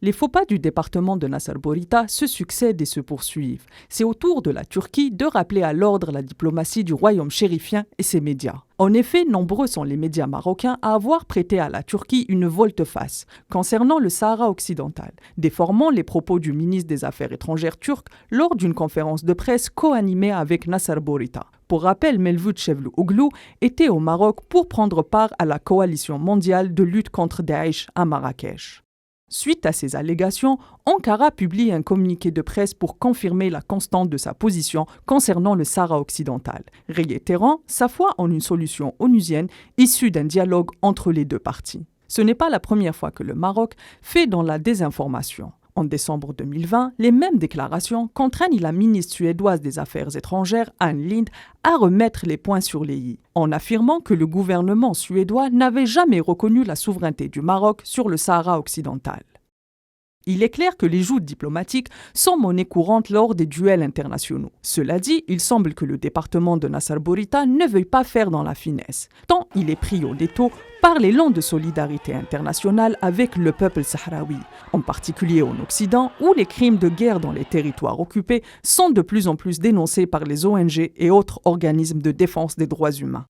Les faux pas du département de Nasser Bourita se succèdent et se poursuivent. C'est au tour de la Turquie de rappeler à l'ordre la diplomatie du royaume chérifien et ses médias. En effet, nombreux sont les médias marocains à avoir prêté à la Turquie une volte-face concernant le Sahara occidental, déformant les propos du ministre des Affaires étrangères turc lors d'une conférence de presse co-animée avec Nasser Bourita. Pour rappel, Mevlut Çavuşoğlu était au Maroc pour prendre part à la coalition mondiale de lutte contre Daesh à Marrakech. Suite à ces allégations, Ankara publie un communiqué de presse pour confirmer la constante de sa position concernant le Sahara occidental, réitérant sa foi en une solution onusienne issue d'un dialogue entre les deux parties. Ce n'est pas la première fois que le Maroc fait dans la désinformation. En décembre 2020, les mêmes déclarations contraignent la ministre suédoise des Affaires étrangères, Ann Linde, à remettre les points sur les i, en affirmant que le gouvernement suédois n'avait jamais reconnu la souveraineté du Maroc sur le Sahara occidental. Il est clair que les joutes diplomatiques sont monnaie courante lors des duels internationaux. Cela dit, il semble que le département de Nasser Bourita ne veuille pas faire dans la finesse, tant il est pris au détour par l'élan de solidarité internationale avec le peuple sahraoui, en particulier en Occident, où les crimes de guerre dans les territoires occupés sont de plus en plus dénoncés par les ONG et autres organismes de défense des droits humains.